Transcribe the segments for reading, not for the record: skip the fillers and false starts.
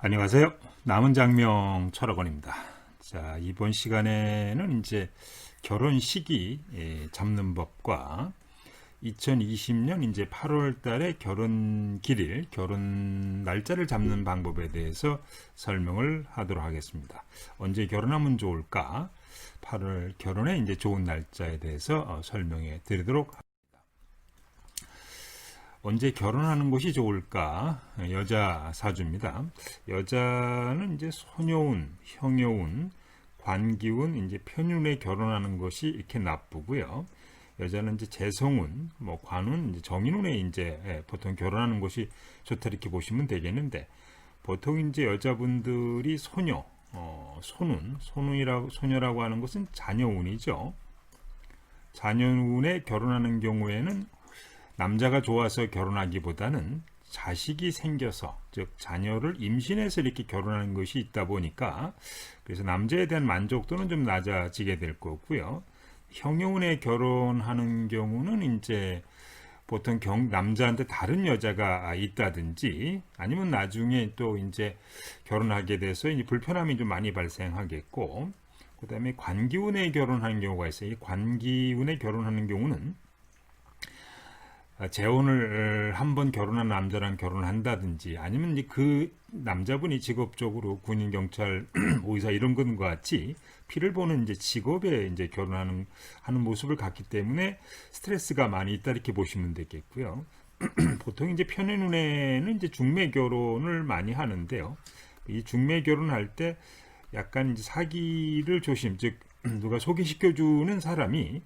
안녕하세요. 남은 장명 철학원입니다. 자, 이번 시간에는 이제 결혼 시기 잡는 법과 2020년 이제 8월 달에 결혼 길일, 결혼 날짜를 잡는 방법에 대해서 설명을 하도록 하겠습니다. 언제 결혼하면 좋을까? 8월 결혼의 이제 좋은 날짜에 대해서 설명해 드리도록 하겠습니다. 언제 결혼하는 것이 좋을까? 여자 사주입니다. 여자는 이제 소녀운, 형여운, 관기운, 이제 편운에 결혼하는 것이 이렇게 나쁘고요. 여자는 이제 재성운, 관운, 이제 정인운에 이제 보통 결혼하는 것이 좋다 이렇게 보시면 되겠는데, 보통 이제 여자분들이 소녀, 소녀라고 하는 것은 자녀운이죠. 자녀운에 결혼하는 경우에는 남자가 좋아서 결혼하기보다는 자식이 생겨서, 즉 자녀를 임신해서 이렇게 결혼하는 것이 있다 보니까, 그래서 남자에 대한 만족도는 좀 낮아지게 될 거고요. 형여운에 결혼하는 경우는 이제 보통 남자한테 다른 여자가 있다든지, 아니면 나중에 또 이제 결혼하게 돼서 이제 불편함이 좀 많이 발생하겠고, 그 다음에 관기운에 결혼하는 경우가 있어요. 이 관기운에 결혼하는 경우는 재혼을 한번 결혼한 남자랑 결혼한다든지, 아니면 이제 그 남자분이 직업적으로 군인, 경찰, 의사 이런 것과 같이 피를 보는 이제 직업에 이제 결혼하는 모습을 갖기 때문에 스트레스가 많이 있다 이렇게 보시면 되겠고요. 보통 이제 편의눈에는 이제 중매 결혼을 많이 하는데요. 이 중매 결혼할 때 약간 이제 사기를 즉 누가 소개시켜주는 사람이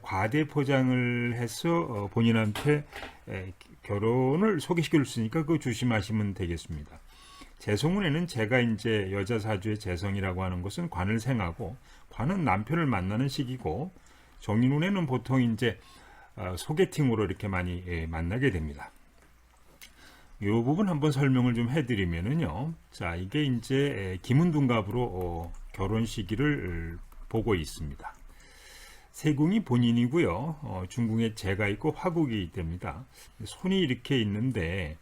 과대 포장을 해서 본인한테 결혼을 소개시켜 줬으니까 그거 조심하시면 되겠습니다. 재성운에는 제가 이제 여자 사주의 재성이라고 하는 것은 관을 생하고, 관은 남편을 만나는 시기고, 정인운에는 보통 이제 소개팅으로 이렇게 많이 만나게 됩니다. 이 부분 한번 설명을 좀 해드리면은요. 자, 이게 이제 기문둔갑으로 결혼 시기를 보고 있습니다. 세궁이 본인이고요. 중궁에 재가 있고 화국이 됩니다. 손이 이렇게 있는데,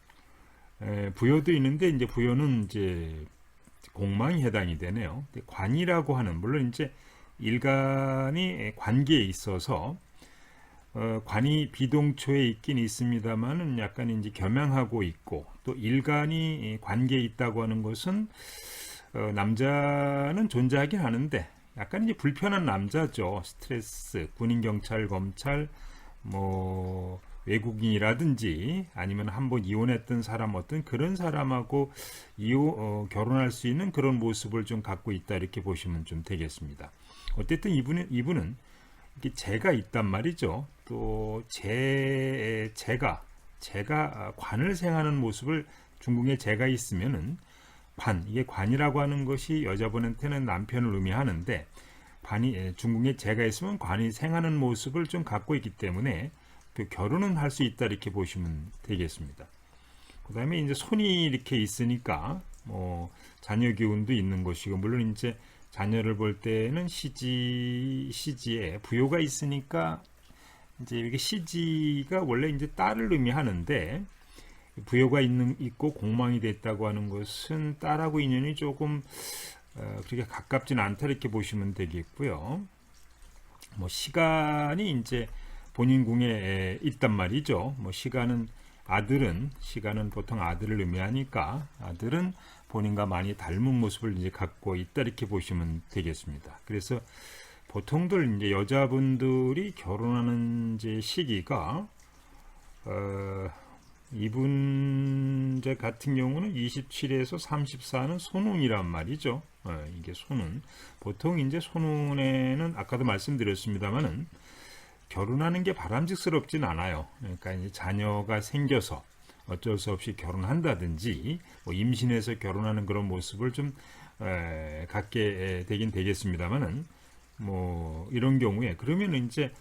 부여도 있는데, 이제 부여는 이제 공망이 해당이 되네요. 관이라고 하는, 물론 이제 일간이 관계에 있어서 관이 비동초에 있긴 있습니다만은 약간 이제 겸양하고 있고, 또 일간이 관계에 있다고 하는 것은 남자는 존재하긴 하는데 약간 이제 불편한 남자죠. 스트레스, 군인, 경찰, 검찰, 외국인이라든지, 아니면 한번 이혼했던 사람, 어떤 그런 사람하고 결혼할 수 있는 그런 모습을 좀 갖고 있다 이렇게 보시면 좀 되겠습니다. 어쨌든 이분은 이게 재가 있단 말이죠. 또 재가 관을 생하는 모습을, 중궁에 재가 있으면은 이게 관이라고 하는 것이 여자분한테는 남편을 의미하는데, 중궁에 재가 있으면 관이 생하는 모습을 좀 갖고 있기 때문에 그 결혼은 할 수 있다 이렇게 보시면 되겠습니다. 그 다음에 이제 손이 이렇게 있으니까 자녀 기운도 있는 것이고, 물론 이제 자녀를 볼 때는 시지에 부요가 있으니까, 이제 이게 시지가 원래 이제 딸을 의미하는데, 부여가 있고 공망이 됐다고 하는 것은 딸하고 인연이 조금 그렇게 가깝진 않다 이렇게 보시면 되겠고요. 시간이 이제 본인 궁에 있단 말이죠. 시간은 보통 아들을 의미하니까, 아들은 본인과 많이 닮은 모습을 이제 갖고 있다 이렇게 보시면 되겠습니다. 그래서 보통들 이제 여자분들이 결혼하는 이제 시기가 이분 같은 경우는 27에서 34는 손운이란 말이죠. 이게 손운. 보통 이제 손운에는 아까도 말씀드렸습니다만은 결혼하는 게 바람직스럽진 않아요. 그러니까 이제 자녀가 생겨서 어쩔 수 없이 결혼한다든지, 임신해서 결혼하는 그런 모습을 좀 갖게 되긴 되겠습니다만은, 이런 경우에 그러면 이제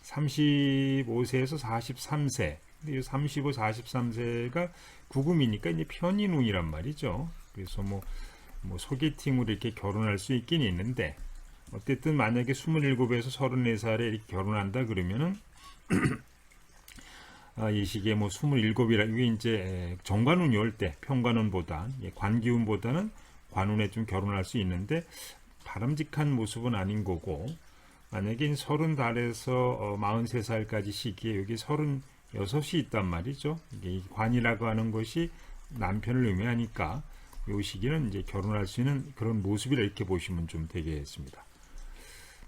35세에서 43세, 35, 43세가 구금이니까 이제 편인운이란 말이죠. 그래서 소개팅으로 이렇게 결혼할 수 있긴 있는데, 어쨌든 만약에 27에서 34살에 이렇게 결혼한다 그러면은 이 시기에 뭐 27이라 이게 이제 정관운이 올 때 평관운보다 관기운보다는 관운에 좀 결혼할 수 있는데 바람직한 모습은 아닌 거고 만약에 30달에서 43살까지 시기에 여기 36이 있단 말이죠. 이게 관이라고 하는 것이 남편을 의미하니까 이 시기는 이제 결혼할 수 있는 그런 모습이라 이렇게 보시면 좀 되겠습니다.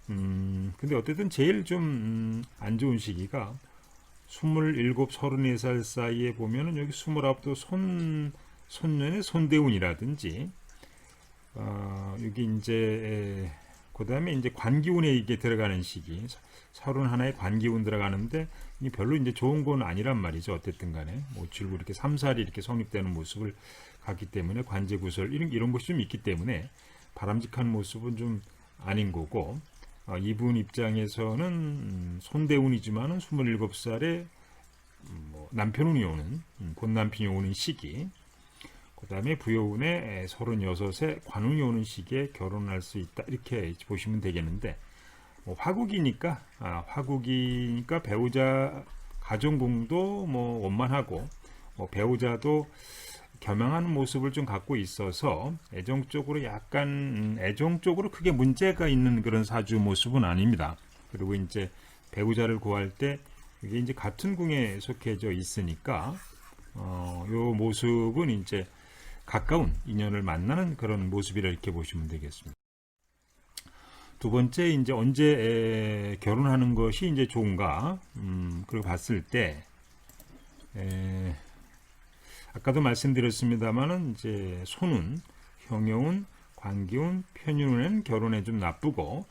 근데 어쨌든 제일 좀 안 좋은 시기가 27, 34살 사이에 보면은 여기 29도 손년의 손대운이라든지 여기 이제 그 다음에 이제 관기운에 이게 들어가는 시기 31의 관기운 들어가는데 이 별로 이제 좋은 건 아니란 말이죠. 어쨌든 간에 뭐 줄고 이렇게 3살이 이렇게 성립되는 모습을 갖기 때문에 관제구설 이런 것이 좀 있기 때문에 바람직한 모습은 좀 아닌 거고 이분 입장에서는 손대운이지만은 27살에 뭐 남편운이 오는 본남편이 오는 시기 그 다음에 부여운에 36에 관운이 오는 시기에 결혼할 수 있다 이렇게 보시면 되겠는데 화국이니까 배우자 가정궁도 뭐 원만하고 배우자도 겸양하는 모습을 좀 갖고 있어서 애정적으로 크게 문제가 있는 그런 사주 모습은 아닙니다. 그리고 이제 배우자를 구할 때 이게 이제 같은 궁에 속해져 있으니까 요 모습은 이제 가까운 인연을 만나는 그런 모습이라 이렇게 보시면 되겠습니다. 두 번째 이제 언제 결혼하는 것이 이제 좋은가? 그리고 봤을 때 아까도 말씀드렸습니다만은 이제 손운, 형여운, 관기운, 편윤운은 결혼에 좀 나쁘고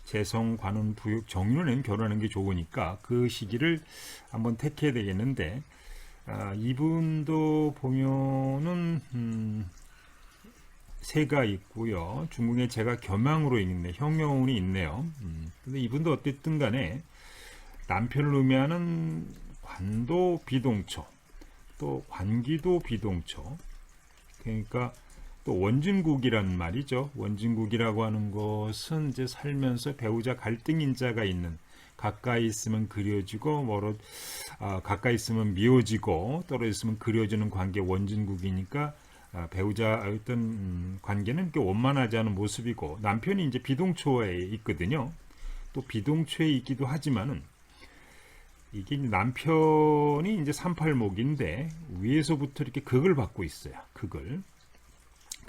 재성, 관운, 부육, 정윤운은 결혼하는 게 좋으니까 그 시기를 한번 택해야 되겠는데 이분도 보면은 새가 있고요. 중궁에 제가 겸양으로 있네, 형여운이 있네요. 근데 이분도 어쨌든 간에 남편을 의미하는 관도 비동처, 또 관기도 비동처. 그러니까 또 원진국이란 말이죠. 원진국이라고 하는 것은 이제 살면서 배우자 갈등인자가 있는 가까이 있으면 그려지고 가까이 있으면 미워지고 떨어져 있으면 그려지는 관계 원진국이니까 배우자 어떤 관계는 이렇게 원만하지 않은 모습이고 남편이 이제 비동초에 있거든요. 또 비동초에 있기도 하지만은 이게 남편이 이제 38목인데 위에서부터 이렇게 극을 받고 있어요. 극을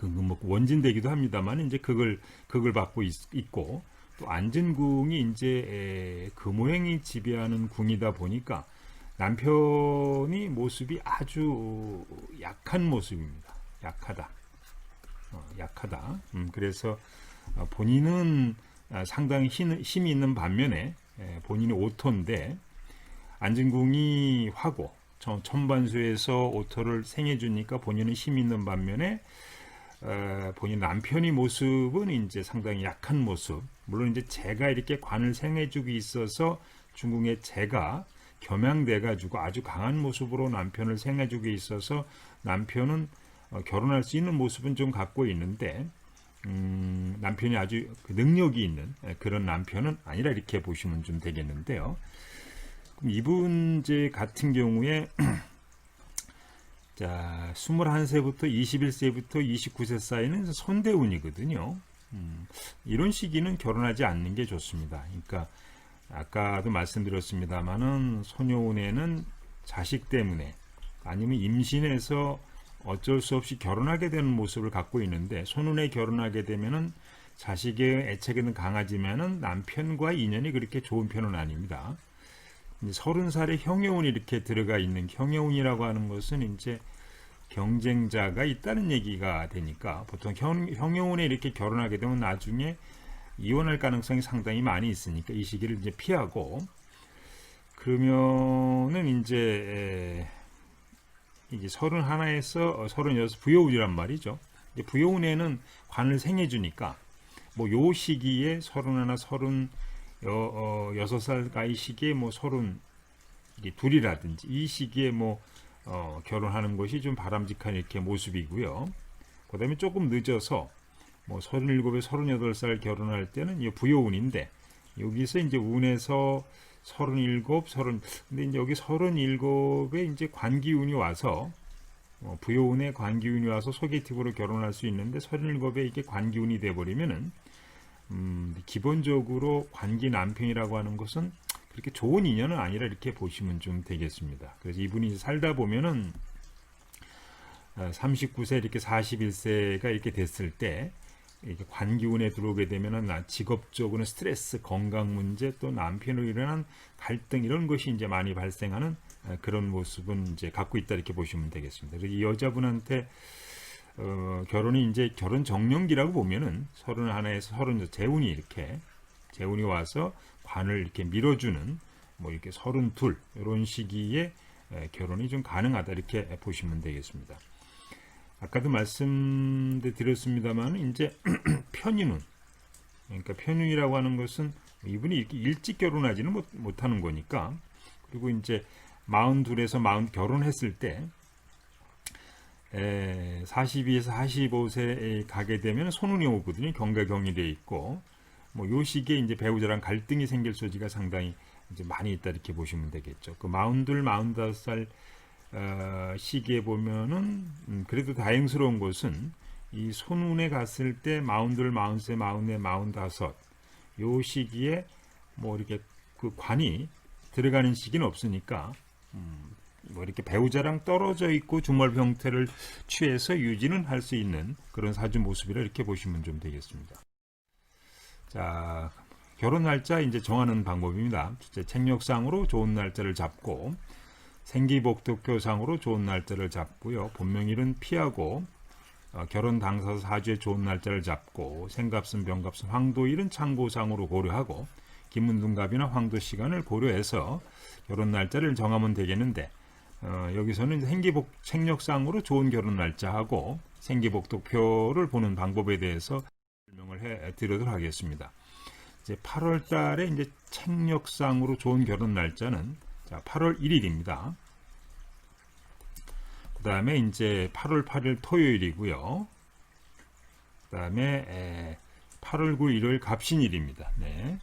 뭐 원진되기도 합니다만 이제 극을 받고 있고 또 안진궁이 이제 금오행이 지배하는 궁이다 보니까 남편이 모습이 아주 약한 모습입니다. 약하다. 그래서 본인은 상당히 힘이 있는 반면에 본인이 오토인데 안진궁이 화고 천반수에서 오토를 생해주니까 본인은 힘이 있는 반면에 본인 남편의 모습은 이제 상당히 약한 모습. 물론 이제 제가 이렇게 관을 생해주고 있어서 중궁에 제가 겸양돼 가지고 아주 강한 모습으로 남편을 생해주고 있어서 남편은 결혼할 수 있는 모습은 좀 갖고 있는데 남편이 아주 능력이 있는 그런 남편은 아니라 이렇게 보시면 좀 되겠는데요. 그럼 이분 같은 경우에 자 21세부터 21세부터 29세 사이는 손대운이거든요. 이런 시기는 결혼하지 않는 게 좋습니다. 그러니까 아까도 말씀드렸습니다만은 소녀운에는 자식 때문에 아니면 임신해서 어쩔 수 없이 결혼하게 되는 모습을 갖고 있는데 손운에 결혼하게 되면은 자식의 애착에는 강하지만은 남편과 인연이 그렇게 좋은 편은 아닙니다. 30살에 형여운이 이렇게 들어가 있는 형여운이라고 하는 것은 이제 경쟁자가 있다는 얘기가 되니까 보통 형여운에 이렇게 결혼하게 되면 나중에 이혼할 가능성이 상당히 많이 있으니까 이 시기를 이제 피하고 그러면은 이제 31에서 36 부여운이란 말이죠. 부여운에는 관을 생해주니까 뭐 요 시기에 31, 36살까지 시기에 뭐 32이라든지 이 시기에 뭐 결혼하는 것이 좀 바람직한 이렇게 모습이고요. 그 다음에 조금 늦어서 뭐 37에 38살 결혼할 때는 이 부여운인데 여기서 이제 운에서 37, 30. 근데 이제 여기 37에 이제 관기운이 와서 부여운에 관기운이 와서 소개팅으로 결혼할 수 있는데 37에 이게 관기운이 돼 버리면은 기본적으로 관기 남편이라고 하는 것은 그렇게 좋은 인연은 아니라 이렇게 보시면 좀 되겠습니다. 그래서 이분이 살다 보면은 39세 이렇게 41세가 이렇게 됐을 때 이렇게 관기운에 들어오게 되면은 직업적으로는 스트레스, 건강 문제, 또 남편으로 일어난 갈등 이런 것이 이제 많이 발생하는 그런 모습은 이제 갖고 있다 이렇게 보시면 되겠습니다. 그래서 이 여자분한테 결혼이 이제 결혼 정년기라고 보면은 31에서 30 재운이 이렇게 재운이 와서 관을 이렇게 밀어주는 뭐 이렇게 32 이런 시기에 결혼이 좀 가능하다 이렇게 보시면 되겠습니다. 아까도 말씀드렸습니다만 이제 편인운, 그러니까 편인이라고 하는 것은 이분이 이렇게 일찍 결혼하지는 못하는 거니까. 그리고 이제 42에서 40 결혼했을 때 42에서 45세에 가게 되면 손운이 오거든요. 경가경이 돼 있고 뭐 요 시기에 이제 배우자랑 갈등이 생길 소지가 상당히 이제 많이 있다 이렇게 보시면 되겠죠. 그 42, 45살 시기에 보면은 그래도 다행스러운 것은 이 손운에 갔을 때 42, 43, 44, 45 요 시기에 뭐 이렇게 그 관이 들어가는 시기는 없으니까 뭐 이렇게 배우자랑 떨어져 있고 중몰 형태를 취해서 유지는 할 수 있는 그런 사주 모습이라 이렇게 보시면 좀 되겠습니다. 자, 결혼 날짜 이제 정하는 방법입니다. 책력상으로 좋은 날짜를 잡고 생기복덕표상으로 좋은 날짜를 잡고요. 본명일은 피하고 결혼 당사자 사주에 좋은 날짜를 잡고 생갑승, 병갑승, 황도일은 참고상으로 고려하고 김문둥갑이나 황도 시간을 고려해서 결혼 날짜를 정하면 되겠는데 여기서는 책력상으로 좋은 결혼 날짜하고 생기복덕표를 보는 방법에 대해서 설명을 해 드리도록 하겠습니다. 이제 8월 달에 이제 책력상으로 좋은 결혼 날짜는 8월 1일입니다. 그 다음에 이제 8월 8일 토요일이고요. 그 다음에 8월 9일 일요일 갑신일입니다. 네.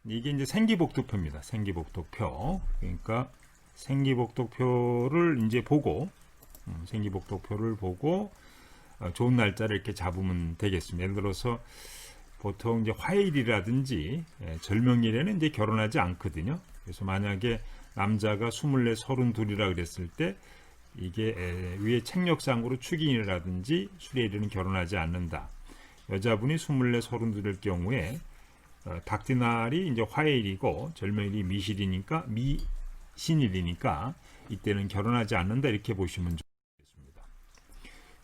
이게 이제 생기복덕표입니다. 생기복덕표. 그러니까 생기복덕표를 이제 보고 생기복덕표를 보고 좋은 날짜를 이렇게 잡으면 되겠습니다. 예를 들어서 보통 이제 화일이라든지 절명일에는 이제 결혼하지 않거든요. 그래서 만약에 남자가 24, 32이라 그랬을 때 이게 위에 책력상으로 축인이라든지 수레일에는 결혼하지 않는다. 여자분이 24, 32일 경우에 닭띠날이 이제 화일이고 절명일이 미실이니까 미신일이니까 이때는 결혼하지 않는다 이렇게 보시면 좋겠습니다.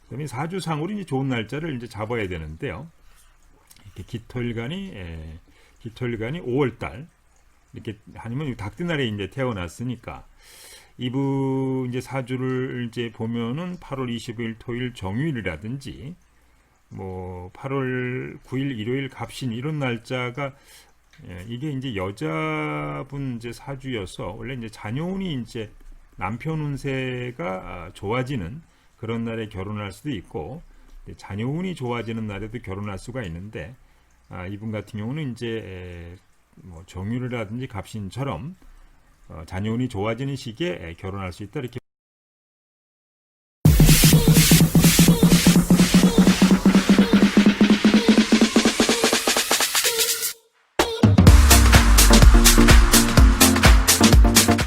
그다음에 사주상으로 이제 좋은 날짜를 이제 잡아야 되는데요. 이렇게 기토일간이 5월달 이렇게 아니면 닭띠날에 이제 태어났으니까 이분 이제 사주를 이제 보면은 8월 25일 토일 정유일이라든지 뭐 8월 9일 일요일 갑신 이런 날짜가 이게 이제 여자분 이제 사주여서 원래 이제 자녀운이 이제 남편 운세가 좋아지는 그런 날에 결혼할 수도 있고 자녀운이 좋아지는 날에도 결혼할 수가 있는데 이분 같은 경우는 이제 뭐 정유라든지 갑신처럼 자녀운이 좋아지는 시기에 결혼할 수 있다 이렇게